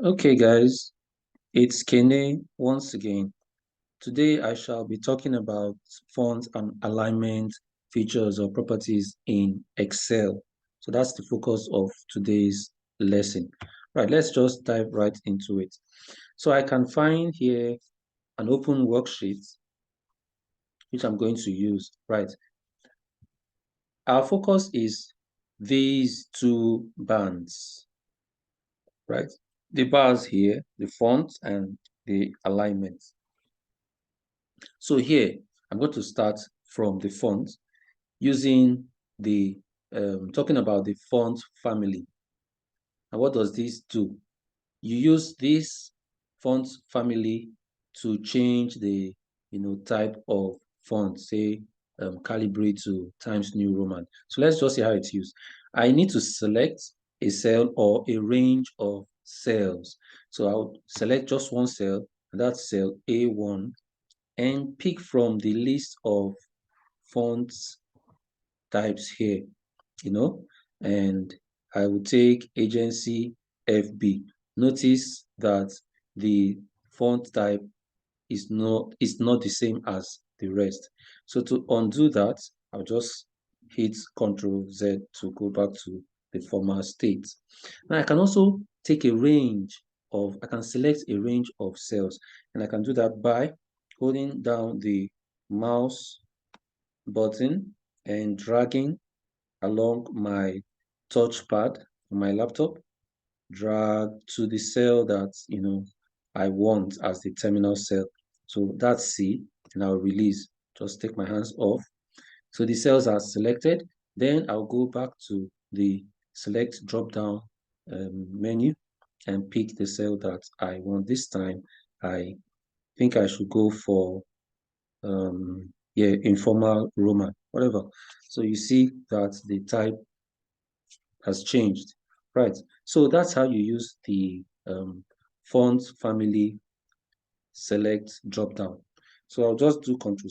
Okay, guys, it's Kene once again. Today, I shall be talking about font and alignment features or properties in Excel. So that's the focus of today's lesson. Right, let's just dive right into it. So I can find here an open worksheet, which I'm going to use. Right, our focus is these two bands, right? The bars here, the font and the alignment. So here, I'm going to start from the font using the, talking about the font family. And what does this do? You use this font family to change the, type of font, say, Calibri to Times New Roman. So let's just see how it's used. I need to select a cell or a range of cells. So I'll select just one cell, and that's cell A1, and pick from the list of fonts types here, and I will take agency FB. Notice that the font type is not the same as the rest. So to undo that, I'll just hit Ctrl Z to go back to the former state. Now I can also take I can select a range of cells, and I can do that by holding down the mouse button and dragging along my touchpad on my laptop, drag to the cell that I want as the terminal cell. So that's C, and I'll release. Just take my hands off. So the cells are selected. Then I'll go back to the select drop-down menu and pick the cell that I want. This time, I think I should go for informal Roman, whatever. So you see that the type has changed, right? So that's how you use the font family select drop down. So I'll just do Ctrl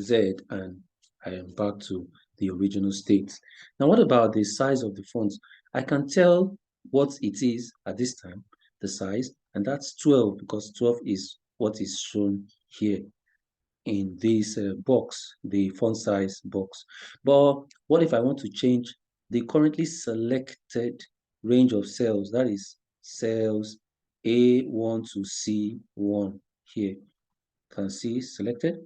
Z, and I am back to the original state. Now, what about the size of the font? I can tell what it is at this time, the size, and that's 12 because 12 is what is shown here in this box, the font size box. But what if I want to change the currently selected range of cells, that is cells A1 to C1 here? Can see selected.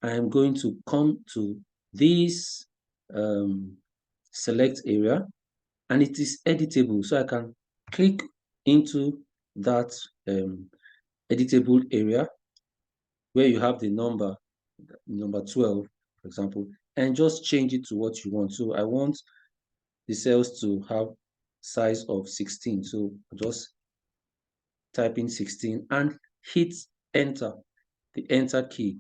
I am going to come to this select area, and it is editable. So I can click into that editable area where you have the number 12, for example, and just change it to what you want. So I want the cells to have size of 16. So just type in 16 and hit enter, the enter key.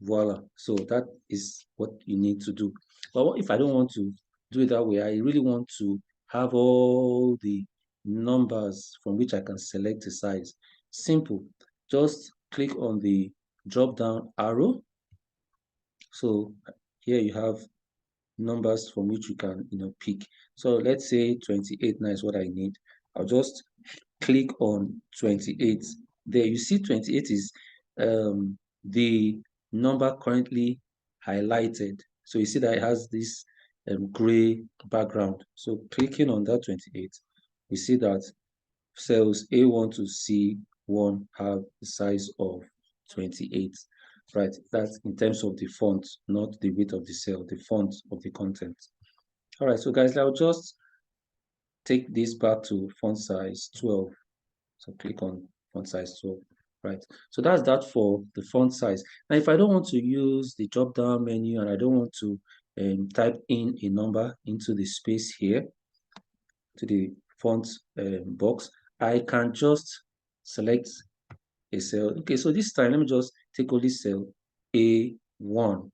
Voila. So that is what you need to do. But what if I don't want to do it that way? I really want to have all the numbers from which I can select the size. Simple. Just click on the drop down arrow. So here you have numbers from which you can pick. So let's say 28 now is what I need. I'll just click on 28. There you see 28 is the number currently highlighted. So you see that it has this gray background. So clicking on that 28, we see that cells A1 to C1 have the size of 28. Right, that's in terms of the font, not the width of the cell, the font of the content. All right, so guys, I'll just take this back to font size 12. So click on font size 12. Right, so that's that for the font size. Now, if I don't want to use the drop down menu and I don't want to type in a number into the space here, to the font box, I can just select a cell. Okay, so this time, let me just take only cell A1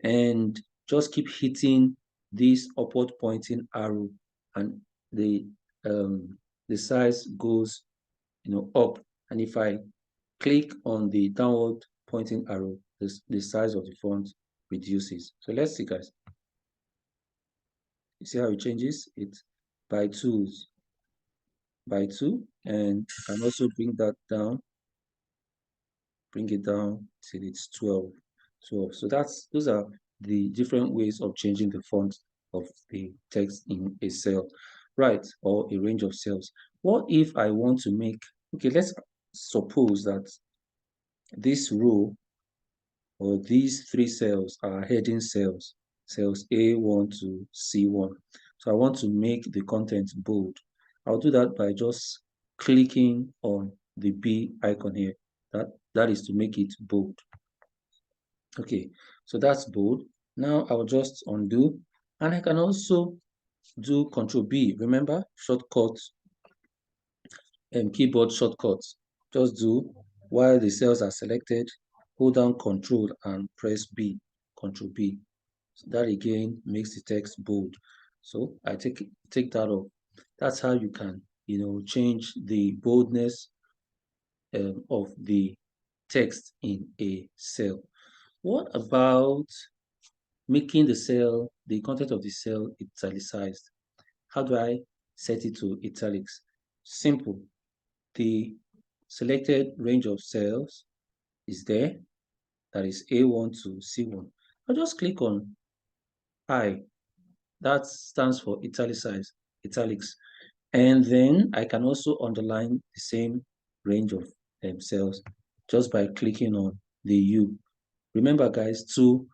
and just keep hitting this upward pointing arrow, and the size goes up. And if I click on the downward pointing arrow, the size of the font reduces. So let's see, guys. You see how it changes? It by tools. by 2, and I can also bring that down, bring it down till it's 12. So those are the different ways of changing the font of the text in a cell, right? Or a range of cells. What if I want to make, okay, let's suppose that this row or these 3 cells are heading cells, cells A1 to C1. So I want to make the content bold. I'll do that by just clicking on the B icon here. That is to make it bold. Okay, so that's bold. Now I'll just undo, and I can also do Control B. Remember, shortcut and keyboard shortcuts. Just do while the cells are selected, hold down Control and press B. Control B. So that again makes the text bold. So I take that off. That's how you can, change the boldness of the text in a cell. What about making the content of the cell italicized? How do I set it to italics? Simple. The selected range of cells is there. That is A1 to C1. I'll just click on I. That stands for italics. And then I can also underline the same range of cells just by clicking on the U. Remember, guys, to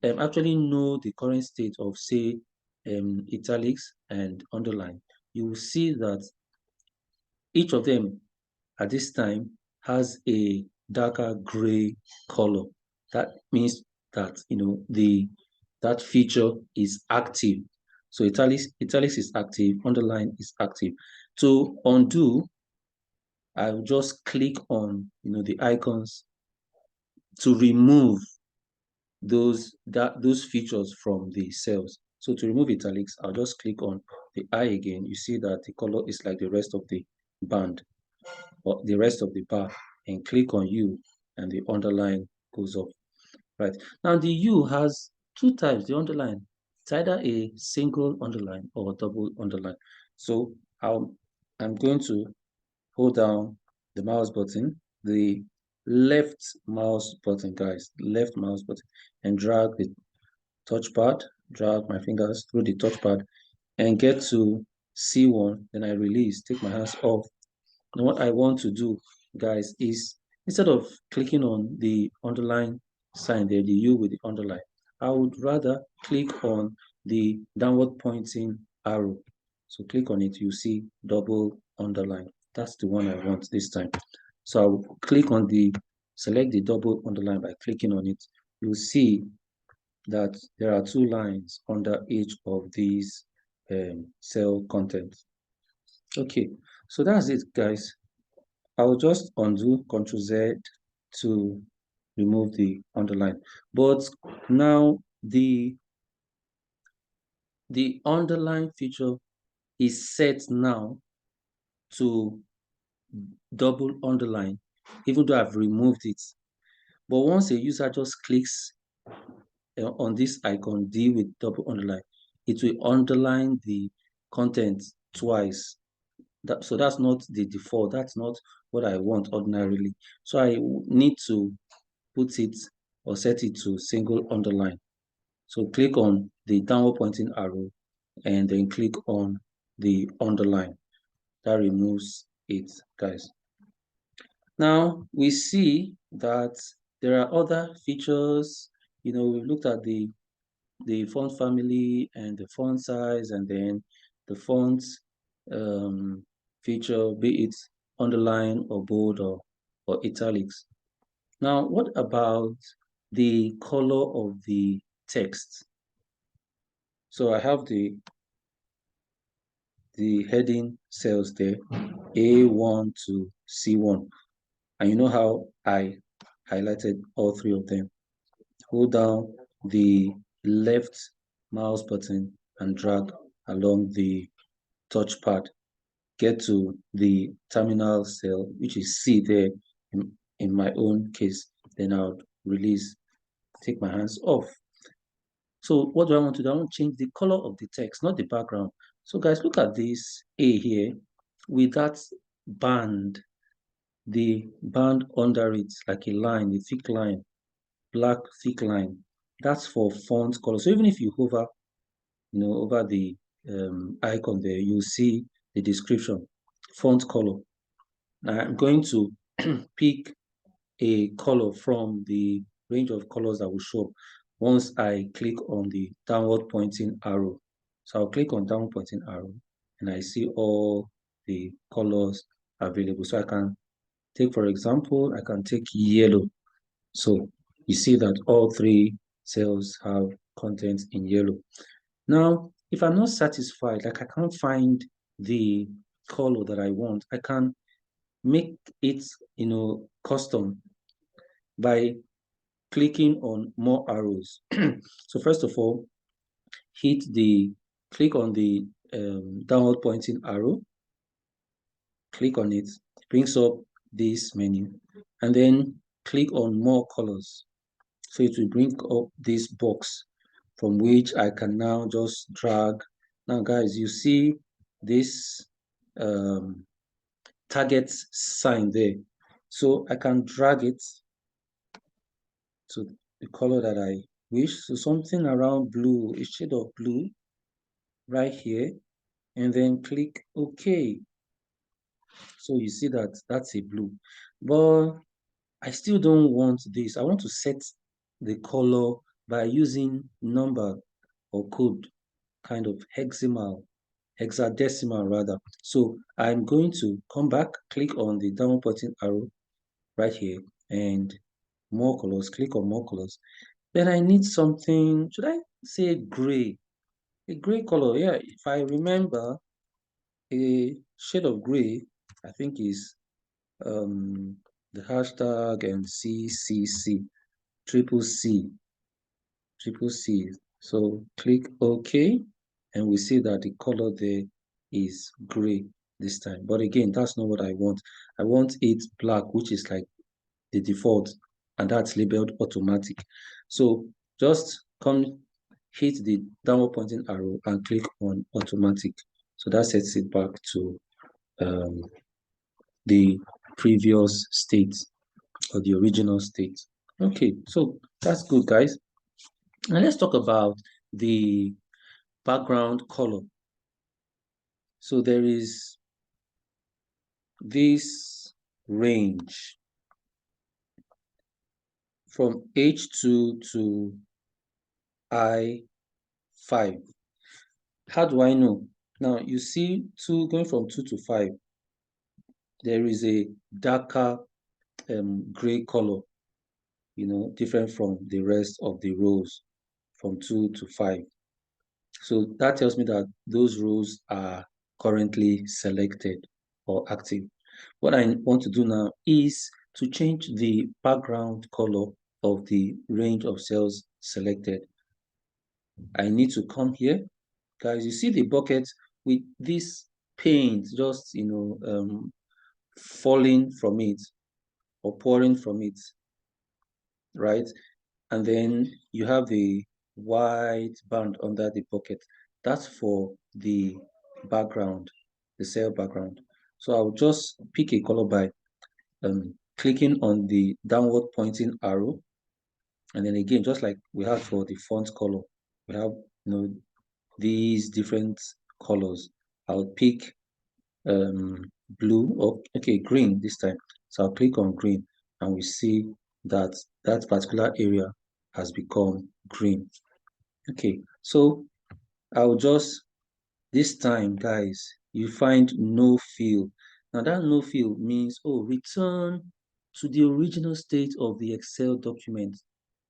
actually know the current state of, say, italics and underline, you will see that each of them at this time has a darker gray color. That means that that feature is active. So italics is active, underline is active. To undo, I'll just click on the icons to remove those features from the cells. So to remove italics, I'll just click on the I again. You see that the color is like the rest of the band or the rest of the bar, and click on U, and the underline goes up. Right. Now the U has 2 types, the underline. It's either a single underline or a double underline. So I'm going to hold down the mouse button, the left mouse button, guys, left mouse button, and drag the touchpad, drag my fingers through the touchpad and get to C1. Then I release, take my hands off. And what I want to do, guys, is instead of clicking on the underline sign there, the U with the underline, I would rather click on the downward pointing arrow. So click on it, you see double underline. That's the one I want this time. So I'll click on select the double underline by clicking on it. You'll see that there are 2 lines under each of these cell contents. Okay, so that's it, guys. I'll just undo Ctrl Z to remove the underline. But now the underline feature is set now to double underline, even though I've removed it. But once a user just clicks on this icon, D with double underline, it will underline the content twice. So that's not the default. That's not what I want ordinarily. So I need to put it or set it to single underline. So click on the downward pointing arrow and then click on the underline. That removes it, guys. Now we see that there are other features. We've looked at the font family and the font size, and then the font feature, be it underline or bold or italics. Now, what about the color of the text? So I have the heading cells there, A1 to C1. And you know how I highlighted all 3 of them. Hold down the left mouse button and drag along the touchpad. Get to the terminal cell, which is C there in my own case. Then I'll release, take my hands off. So what do I want to do? I want to change the color of the text, not the background. So guys, look at this A here. with that band, the band under it, like a line, a thick line, black thick line, that's for font color. So even if you hover, over the icon there, you'll see the description, font color. Now I'm going to pick a color from the range of colors that will show up once I click on the downward pointing arrow. So I'll click on downward pointing arrow and I see all the colors available. So I can take, for example, I can take yellow. So you see that all three cells have content in yellow. Now, if I'm not satisfied, like I can't find the color that I want, I can make it, custom by clicking on more arrows. So first of all, click on the downward pointing arrow, click on it, it brings up this menu, and then click on more colors. So it will bring up this box from which I can now just drag. Now, guys, you see this target sign there. So I can drag it to the color that I wish. So something around blue, a shade of blue right here, and then click OK. So you see that that's a blue. But I still don't want this. I want to set the color by using number or code, kind of hexadecimal rather. So I'm going to come back, click on the down button arrow right here, and more colors, click on more colors. Then I need something, should I say gray? A gray color, yeah, if I remember, a shade of gray, I think is the hashtag and CCC, triple C, triple C. So click OK, and we see that the color there is gray this time. But again, that's not what I want. I want it black, which is like the default, and that's labeled automatic. So just come hit the downward pointing arrow and click on automatic. So that sets it back to the previous state or the original state. Okay, so that's good, guys. Now let's talk about the background color. So there is this range from H2 to I5. How do I know? Now you see going from 2 to 5, there is a darker gray color, different from the rest of the rows from 2 to 5. So that tells me that those rows are currently selected or active. What I want to do now is to change the background color of the range of cells selected. I need to come here. Guys, you see the bucket with this paint just, falling from it or pouring from it, right? And then you have the white band under the bucket. That's for the background, the cell background. So I'll just pick a color by clicking on the downward pointing arrow. And then again, just like we have for the font color, we have these different colors. I'll pick blue or okay, green this time. So I'll click on green and we see that that particular area has become green. Okay, so I'll just this time, guys, you find no fill. Now that no fill means, return to the original state of the Excel document.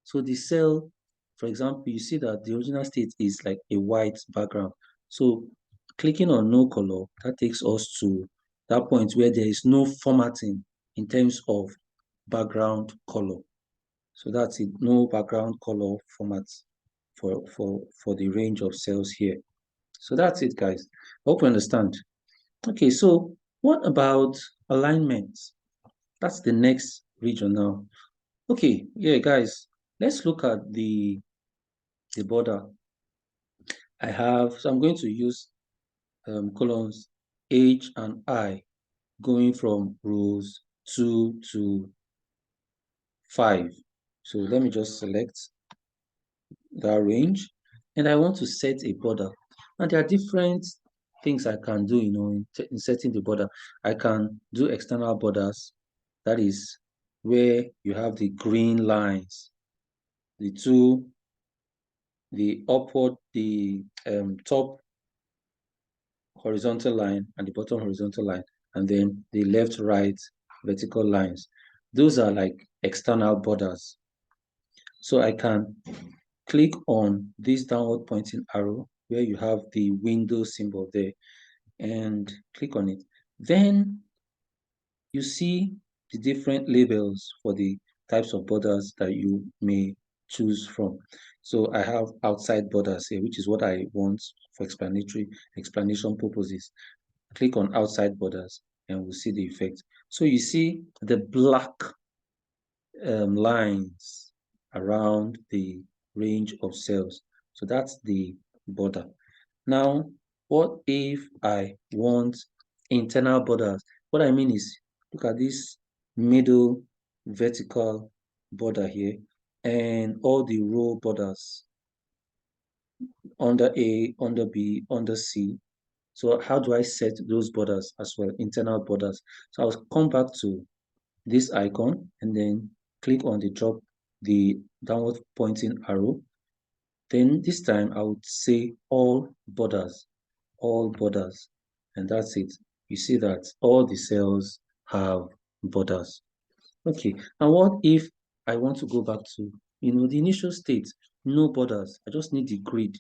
So the cell, for example, you see that the original state is like a white background. So clicking on no color, that takes us to that point where there is no formatting in terms of background color. So that's it, no background color format for the range of cells here. So that's it, guys. I hope you understand. Okay, so what about alignment? That's the next region now. Okay, yeah, guys, let's look at the border I have. So I'm going to use columns H and I going from rows 2 to 5. So let me just select that range, and I want to set a border. And there are different things I can do, in setting the border. I can do external borders. That is where you have the green lines, the top horizontal line and the bottom horizontal line, and then the left, right vertical lines. Those are like external borders. So I can click on this downward pointing arrow where you have the window symbol there and click on it. Then you see the different labels for the types of borders that you may choose from. So I have outside borders here, which is what I want for explanation purposes. Click on outside borders and we'll see the effect. So you see the black lines around the range of cells. So that's the border. Now, what if I want internal borders? What I mean is, look at this middle vertical border here and all the row borders under A, under B, under C. So how do I set those borders as well, internal borders? So I'll come back to this icon and then click on the downward pointing arrow. Then this time I would say all borders, and that's it. You see that all the cells have borders. Okay, and what if I want to go back to, the initial state, no borders, I just need the grid.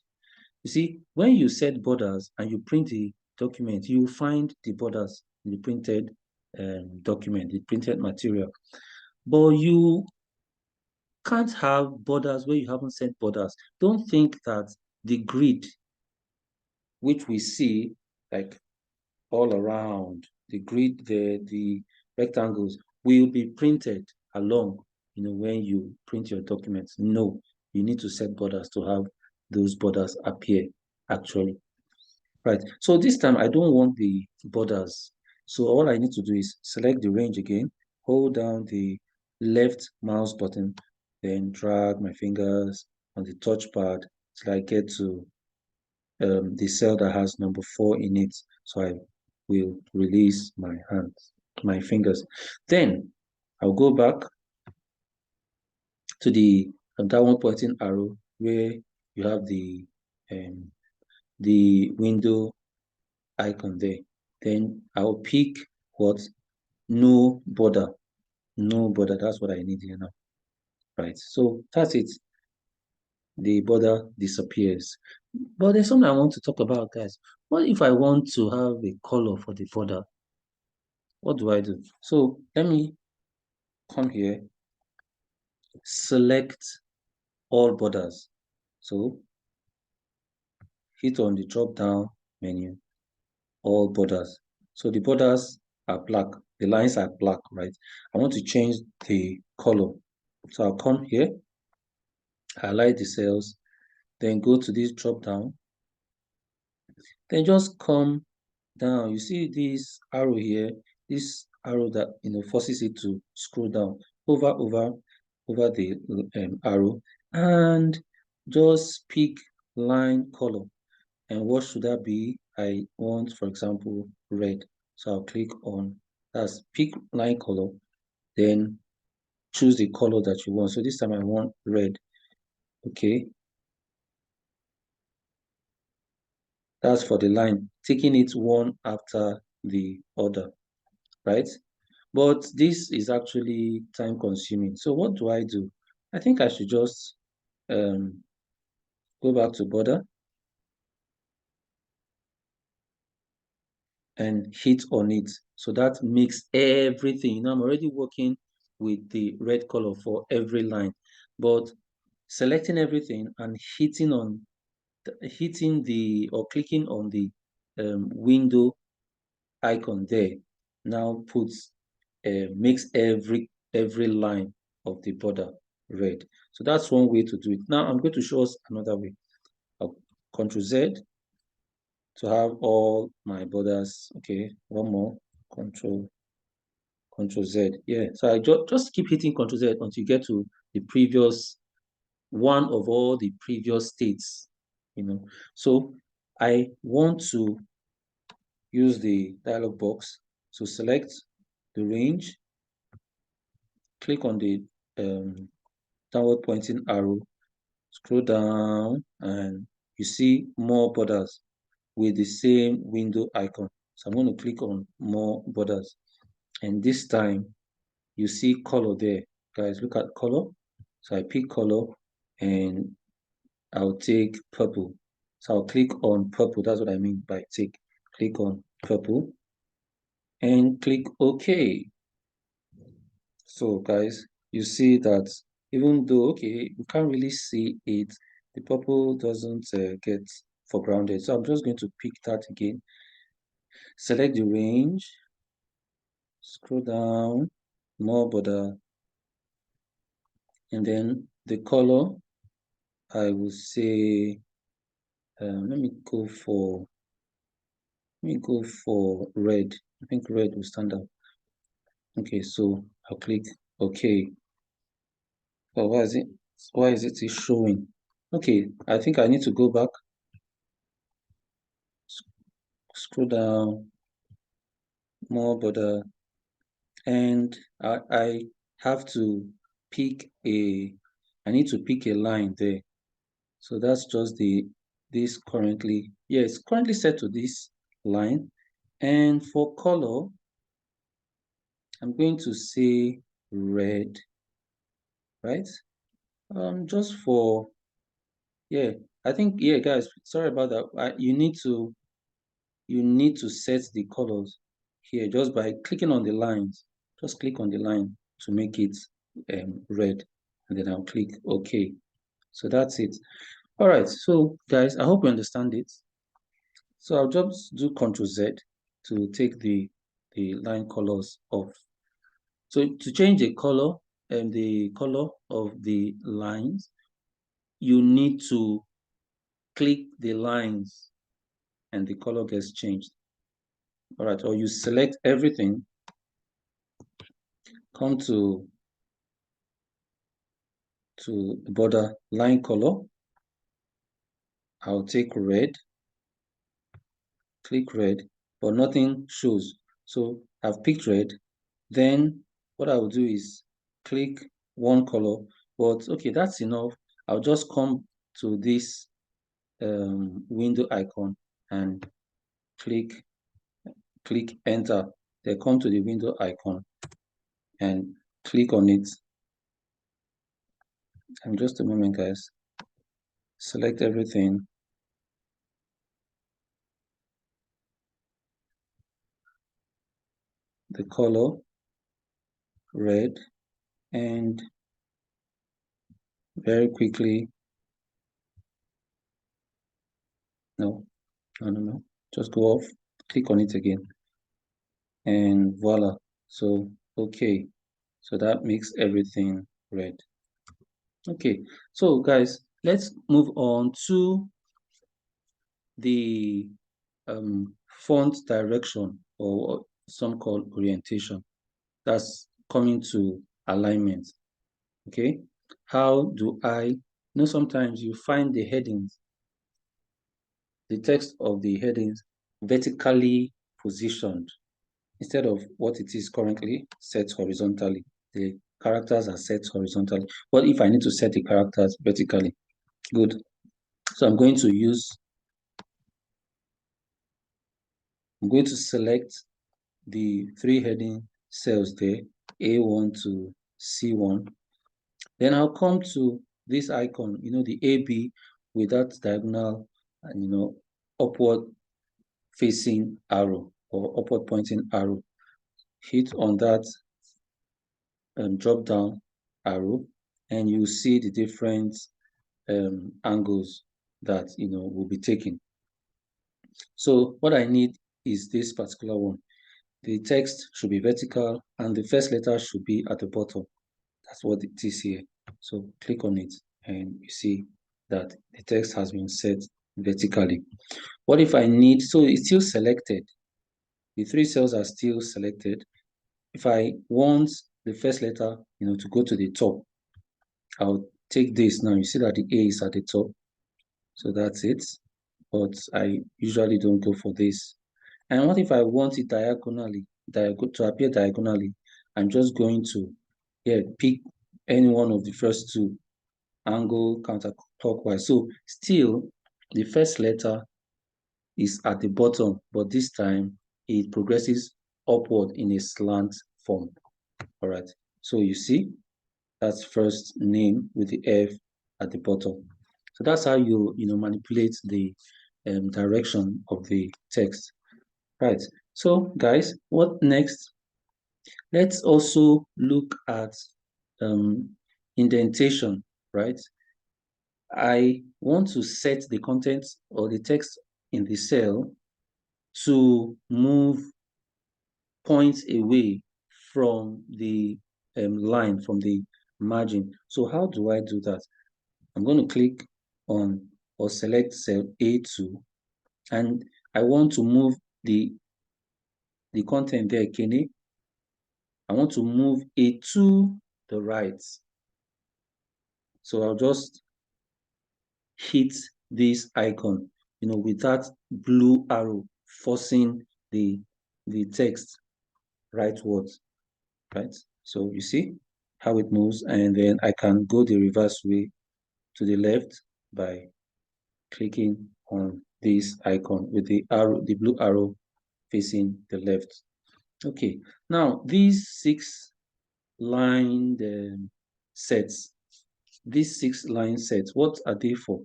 You see, when you set borders and you print the document, you find the borders in the printed document, the printed material. But you can't have borders where you haven't set borders. Don't think that the grid, which we see like all around, the grid, the rectangles, will be printed along, when you print your documents. No, you need to set borders to have those borders appear actually. Right, so this time I don't want the borders. So all I need to do is select the range again, hold down the left mouse button, then drag my fingers on the touchpad till I get to the cell that has number 4 in it. So I will release my fingers. Then I'll go back to the downward pointing arrow where you have the window icon there. Then I'll pick what? No border. No border. That's what I need here now. Right. So that's it. The border disappears. But there's something I want to talk about, guys. What if I want to have a color for the border? What do I do? So let me come here, select all borders. So hit on the drop down menu, all borders. So the borders are black, the lines are black, right? I want to change the color. So I'll come here, highlight the cells, then go to this drop down, then just come down. You see this arrow here, this arrow that forces it to scroll down over the arrow, and just pick line color. And what should that be? I want, for example, red. So I'll click on that's pick line color, then choose the color that you want. So this time I want red. Okay, that's for the line, taking it one after the other, right? But this is actually time consuming. So what do I do? I think I should just go back to border and hit on it. So that makes everything. I'm already working with the red color for every line, but selecting everything and hitting or clicking on the window icon there now makes every line of the border red. So that's one way to do it. Now I'm going to show us another way. I'll Ctrl Z, to have all my borders. Okay, one more, Control Z. Yeah, so I just keep hitting Control Z until you get to the previous one of all the previous states, So I want to use the dialog box to select the range, click on the downward pointing arrow, scroll down, and you see more borders with the same window icon. So I'm going to click on more borders. And this time you see color there. Guys, look at color. So I pick color and I'll take purple. So I'll click on purple. That's what I mean by take. Click on purple and click OK. So guys, you see that even though, okay, we can't really see it, the purple doesn't get foregrounded. So I'm just going to pick that again. Select the range, scroll down, more border, and then the color, I will say, let me go for red. I think red will stand out. Okay, so I'll click OK. Oh, why is it showing? Okay, I think I need to go back, scroll down, more border, and I have to pick I need to pick a line there. So that's just this currently, yeah, it's currently set to this line. And for color, I'm going to say red, right? Just for, yeah, I think, yeah, guys, sorry about that. You need to set the colors here just by clicking on the lines. Just click on the line to make it red, and then I'll click OK. So that's it. All right, so guys, I hope you understand it. So I'll just do Ctrl Z to take the line colors off. So to change the color and the color of the lines, you need to click the lines and the color gets changed. All right, or you select everything, come to the border line color. I'll take red, click red, but nothing shows. So I've picked red. Then what I will do is click one color, but okay, that's enough. I'll just come to this window icon and click enter. Then come to the window icon and click on it. And just a moment, guys. Select everything. The color red, and very quickly, no, just go off, click on it again, and voila. So okay, so that makes everything red. Okay, so guys, let's move on to the font direction, or some call orientation. That's coming to alignment. Okay, how do I know? Sometimes you find the headings, the text of the headings vertically positioned instead of what it is currently set horizontally. The characters are set horizontally. What if I need to set the characters vertically? Good. So I'm going to select the three heading cells there, A1 to C1. Then I'll come to this icon, the AB with that diagonal and, upward facing arrow or upward pointing arrow. Hit on that drop down arrow, and you see the different angles that will be taken. So what I need is this particular one. The text should be vertical and the first letter should be at the bottom. That's what it is here. So click on it and you see that the text has been set vertically. What if I need, so it's still selected. The three cells are still selected. If I want the first letter, to go to the top, I'll take this now. You see that the A is at the top. So that's it. But I usually don't go for this. And what if I want it diagonally, to appear diagonally? I'm just going to, pick any one of the first two, angle counterclockwise. So still, the first letter is at the bottom, but this time it progresses upward in a slant form. All right. So you see, that's first name with the F at the bottom. So that's how you manipulate the direction of the text. Right. So guys, what next? Let's also look at indentation, right? I want to set the content or the text in the cell to move points away from the line, from the margin. So how do I do that? I'm going to click on or select cell A2, and I want to move the content there, Kenny. I want to move it to the right. So I'll just hit this icon, with that blue arrow forcing the text rightwards, right? So you see how it moves, and then I can go the reverse way to the left by clicking on this icon with the arrow, the blue arrow facing the left. Okay, now these six line sets, what are they for?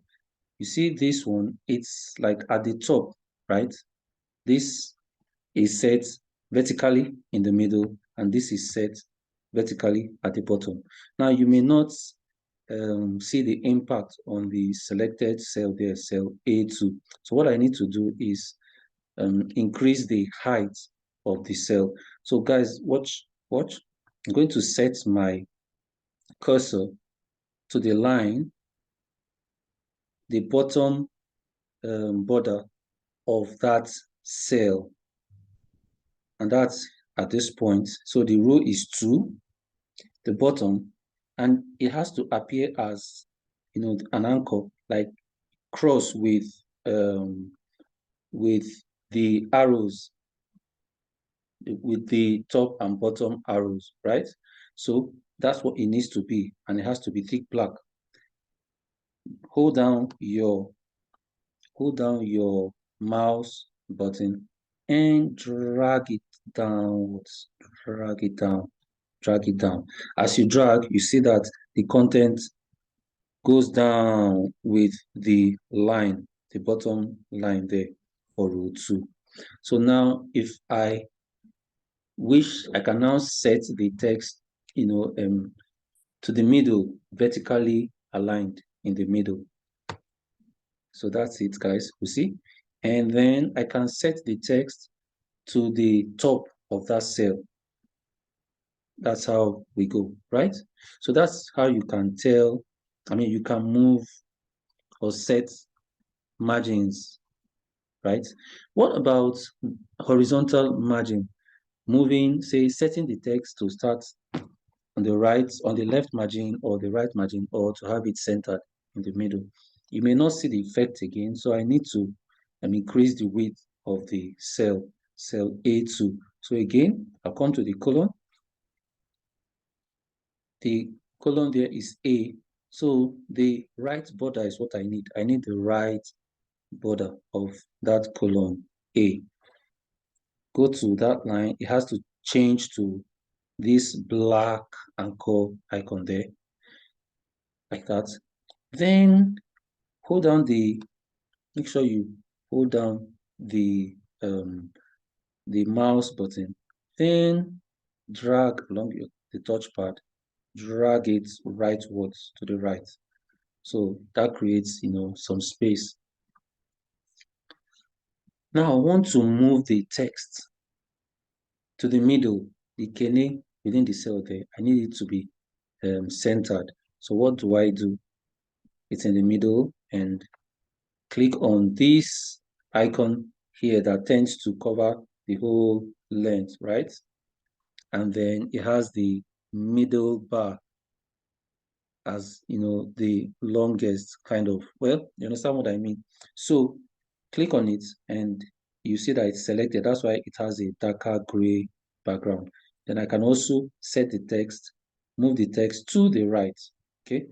You see this one, it's like at the top, right? This is set vertically in the middle, and this is set vertically at the bottom. Now you may not see the impact on the selected cell there, cell A2. So what I need to do is increase the height of the cell. So guys, watch. I'm going to set my cursor to the line, the bottom border of that cell, and that's at this point. So the row is 2, the bottom, and it has to appear as an anchor, like cross with the arrows, with the top and bottom arrows, right? So that's what it needs to be, and it has to be thick black. Hold down your mouse button and drag it downwards. Drag it down. Drag it down. As you drag, you see that the content goes down with the line, the bottom line there for row 2. So now if I wish, I can now set the text, to the middle, vertically aligned in the middle. So that's it, guys. You see? And then I can set the text to the top of that cell. That's how we go, right? So that's how you can tell, you can move or set margins, right? What about horizontal margin? Moving, say, setting the text to start on the left margin or the right margin, or to have it centered in the middle. You may not see the effect again, so I need to increase the width of the cell A2. So again, I'll come to the colon. The colon there is A. So the right border is what I need. I need the right border of that colon A. Go to that line. It has to change to this black anchor icon there, like that. Then make sure you hold down the mouse button. Then drag along the touchpad, drag it rightwards to the right. So that creates, some space. Now I want to move the text to the middle, the kene within the cell there. I need it to be centered. So what do? It's in the middle, and click on this icon here that tends to cover the whole length, right? And then it has the middle bar as the longest kind of, well, you understand what I mean. So click on it and you see that it's selected. That's why it has a darker gray background. Then I can also set the text, move the text to the right, okay,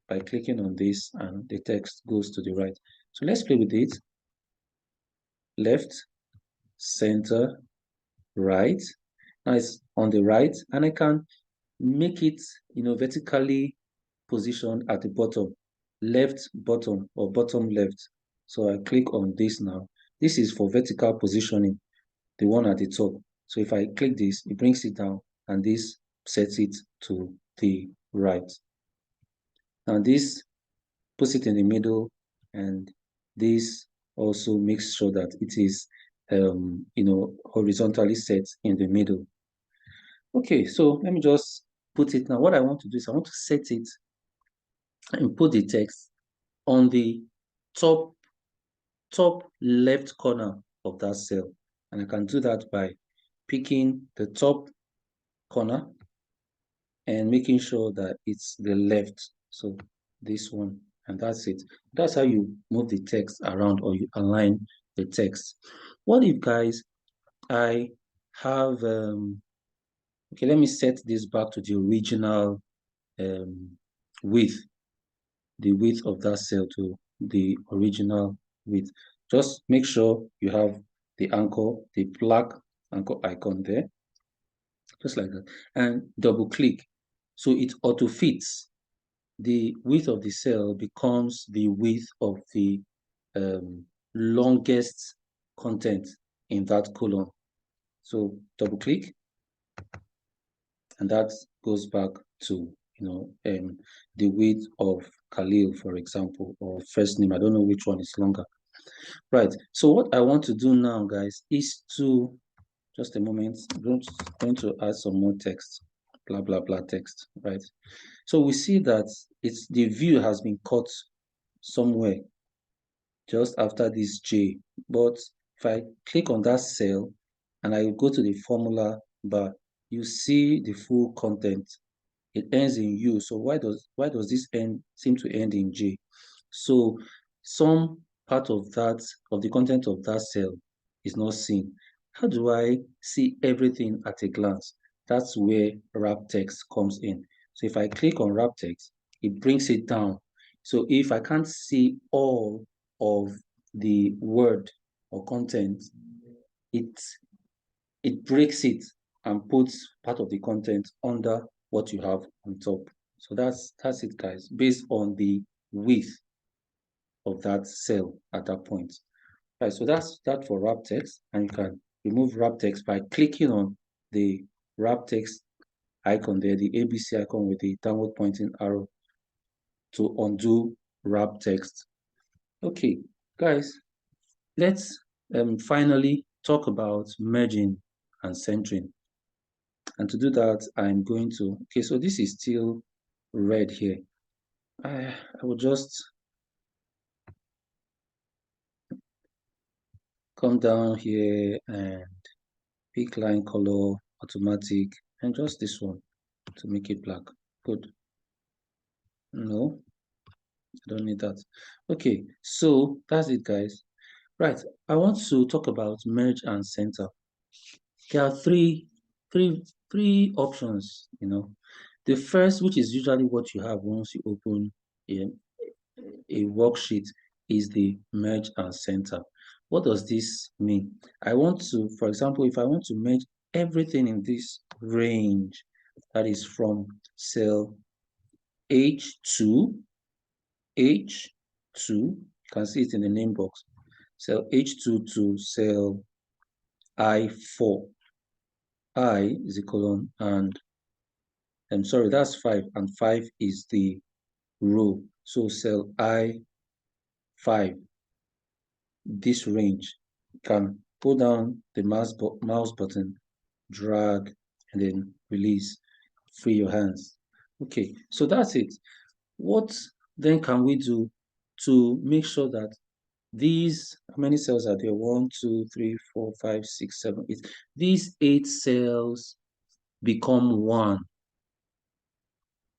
by clicking on this, and the text goes to the right. So let's play with it. Left, center, right. Now it's on the right, and I can make it vertically positioned at the bottom, left bottom or bottom left. So I click on this now. This is for vertical positioning, the one at the top. So if I click this, it brings it down, and this sets it to the right. Now this puts it in the middle, and this also makes sure that it is horizontally set in the middle. Okay, so let me just put it now. What I want to do is I want to set it and put the text on the top left corner of that cell. And I can do that by picking the top corner and making sure that it's the left. So this one, and that's it. That's how you move the text around, or you align the text. What if, guys, I have, okay, let me set this back to the original width, the width of that cell to the original width. Just make sure you have the anchor, the black anchor icon there, just like that, and double click. So it auto fits. The width of the cell becomes the width of the longest content in that column. So double click, and that goes back to the width of Khalil, for example, or first name. I don't know which one is longer. Right. So what I want to do now, guys, is to just a moment. I'm going to add some more text, blah blah blah text. Right. So we see that the view has been cut somewhere just after this J. But if I click on that cell and I go to the formula bar, you see the full content. It ends in U. So why does this seem to end in J? So some part of the content of that cell is not seen. How do I see everything at a glance? That's where wrap text comes in. So if I click on wrap text, it brings it down. So if I can't see all of the word or content, it breaks it and puts part of the content under what you have on top. So that's it, guys, based on the width of that cell at that point. Right, so that's that for wrap text, and you can remove wrap text by clicking on the wrap text icon there, the ABC icon with the downward pointing arrow, to undo wrap text. Okay, guys, let's finally talk about merging and centering. And to do that, I'm going to, okay, so this is still red here. I will just come down here and pick line color, automatic, and just this one to make it black. Good. No, I don't need that. Okay, so that's it, guys. Right, I want to talk about merge and center. There are three options, The first, which is usually what you have once you open a worksheet, is the merge and center. What does this mean? I want to, for example, if I want to merge everything in this range, that is from cell H2, H2, you can see it in the name box, cell H2 to cell I4. I is a colon, and I'm sorry, that's 5, and 5 is the row. So cell I5, this range, you can pull down the mouse button, drag, and then release. Free your hands. Okay, so that's it. What then can we do to make sure that These, how many cells are there? 1, 2, 3, 4, 5, 6, 7, 8. These 8 cells become 1.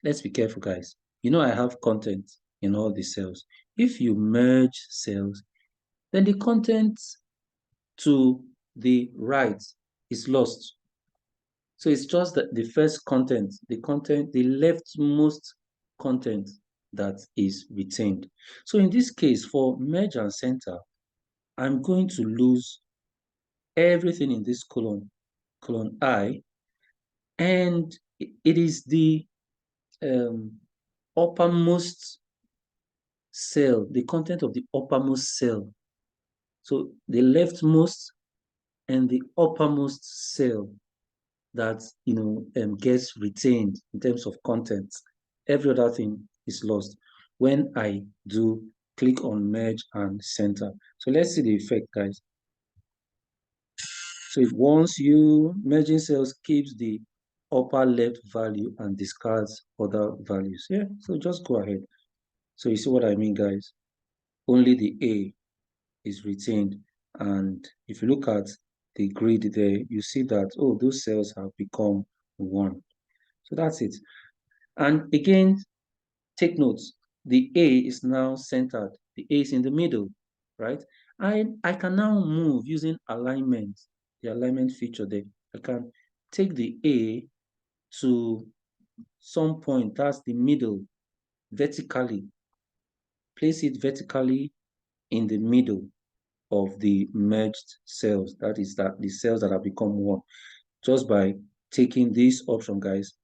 Let's be careful, guys. You know I have content in all the cells. If you merge cells, then the content to the right is lost. So it's just that the first content, the leftmost content that is retained. So in this case, for merge and center, I'm going to lose everything in this column I, and it is the uppermost cell, the content of the uppermost cell. So the leftmost and the uppermost cell that gets retained in terms of content. Every other thing is lost when I do click on merge and center. So let's see the effect, guys. So once you merging cells keeps the upper left value and discards other values. Yeah, so just go ahead. So you see what I mean, guys? Only the A is retained. And if you look at the grid there, you see that, oh, those cells have become 1. So that's it. And again, take notes. The A is now centered. The A is in the middle, right? I can now move using alignment, the alignment feature there. I can take the A to some point, that's the middle, vertically. Place it vertically in the middle of the merged cells. That is the cells that have become 1. Just by taking this option, guys.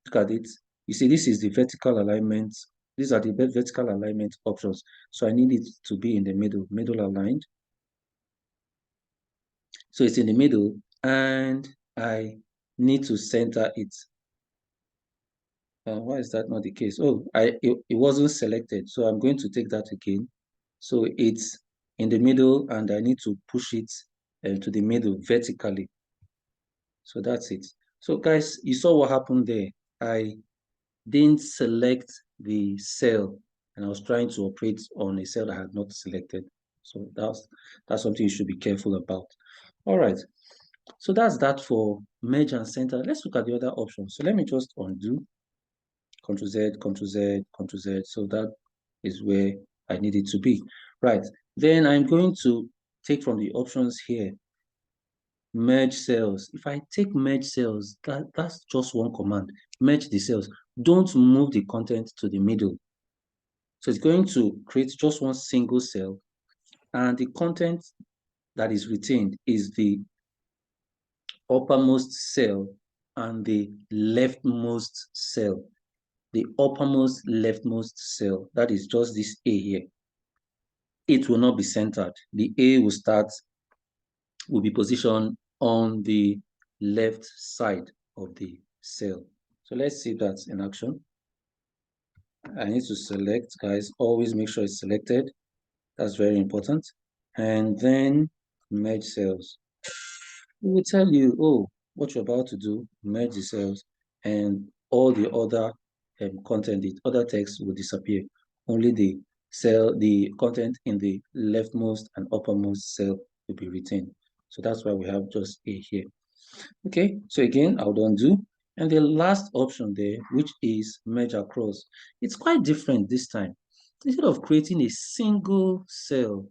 Look at it. You see, this is the vertical alignment. These are the vertical alignment options. So I need it to be in the middle aligned. So it's in the middle, and I need to center it. Why is that not the case? Oh, it wasn't selected. So I'm going to take that again. So it's in the middle, and I need to push it to the middle vertically. So that's it. So guys, you saw what happened there. I didn't select the cell, and I was trying to operate on a cell that I had not selected. So that's something you should be careful about. All right. So that's that for merge and center. Let's look at the other options. So let me just undo. Ctrl Z, Ctrl Z, Ctrl Z. So that is where I need it to be. Right. Then I'm going to take from the options here, merge cells. If I take merge cells, that's just one command. Merge the cells. Don't move the content to the middle. So it's going to create just one single cell, and the content that is retained is the uppermost cell and the leftmost cell. The uppermost leftmost cell, that is just this A here. It will not be centered. The A will be positioned on the left side of the cell. So let's see that in action. I need to select, guys. Always make sure it's selected. That's very important. And then merge cells. It will tell you, oh, what you're about to do, merge the cells, and all the other content, the other text will disappear. Only the content in the leftmost and uppermost cell will be retained. So that's why we have just A here. Okay, so again, I'll undo. And the last option there, which is merge across, it's quite different this time. Instead of creating a single cell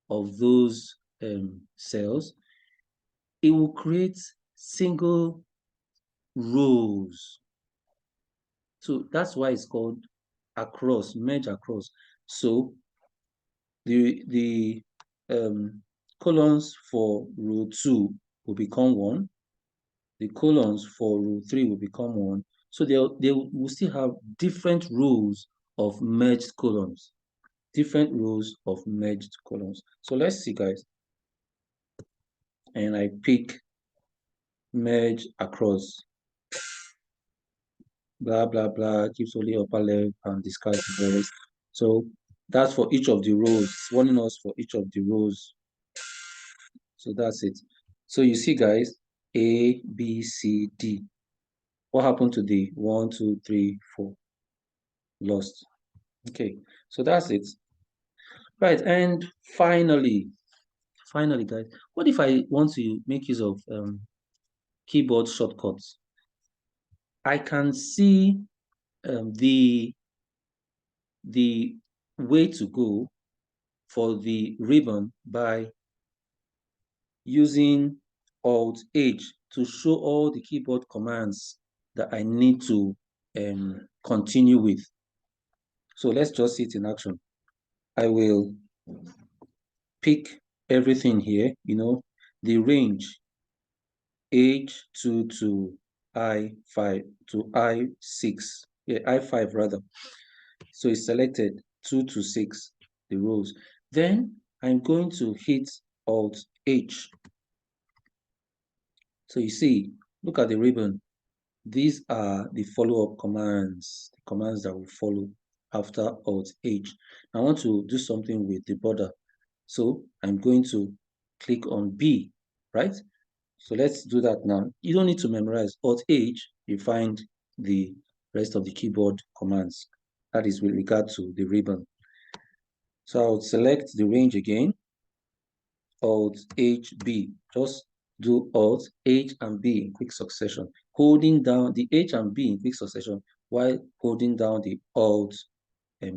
of those cells, it will create single rows. So that's why it's called across, merge across. So the columns for row 2 will become 1. The columns for row 3 will become 1. So they will still have different rows of merged columns. Different rows of merged columns. So let's see, guys. And I pick merge across. Blah, blah, blah, keeps only upper left and discards the rest. So that's for each of the rows. It's warning us for each of the rows. So that's it. So you see, guys, A, B, C, D. What happened to the 1, 2, 3, 4? Lost. Okay, so that's it. Right, and finally, guys, what if I want to make use of keyboard shortcuts? I can see the way to go for the ribbon by using Alt H to show all the keyboard commands that I need to continue with. So let's just see it in action. I will pick everything here, the range H2 to I5 to I6. Yeah, I5 rather. So it's selected 2 to 6, the rows. Then I'm going to hit Alt H. So you see, look at the ribbon. These are the follow-up commands, the commands that will follow after Alt H. I want to do something with the border. So I'm going to click on B, right? So let's do that now. You don't need to memorize. Alt H, you find the rest of the keyboard commands. That is with regard to the ribbon. So I'll select the range again, Alt H B. Just do Alt H and B in quick succession, holding down the H and B in quick succession while holding down the Alt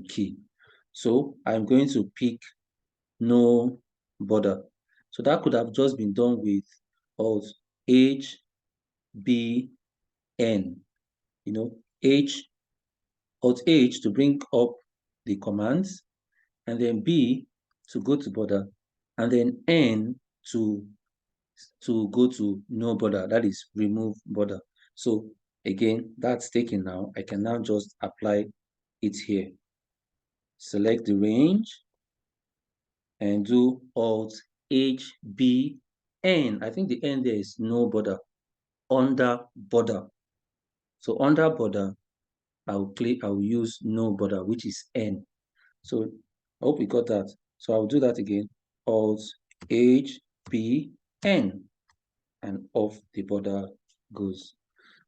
key. So I'm going to pick no border. So that could have just been done with Alt H B N. Alt H to bring up the commands, and then B to go to border, and then N to go to no border, that is remove border. So again, that's taken now. I can now just apply it here. Select the range and do Alt H B N. I think the N there is no border, under border. So under border, I'll use no border, which is N. So I hope we got that. So I'll do that again. Alt H B N, and off the border goes.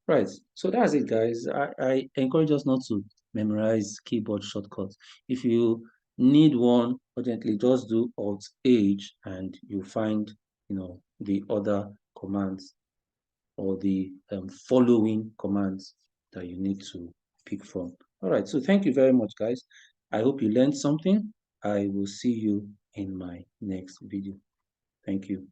Right. So that's it, guys. I encourage us not to memorize keyboard shortcuts. If you need one urgently, just do Alt H and you find the other commands or the following commands that you need to pick from. All right, so thank you very much, guys. I hope you learned something. I will see you in my next video. Thank you.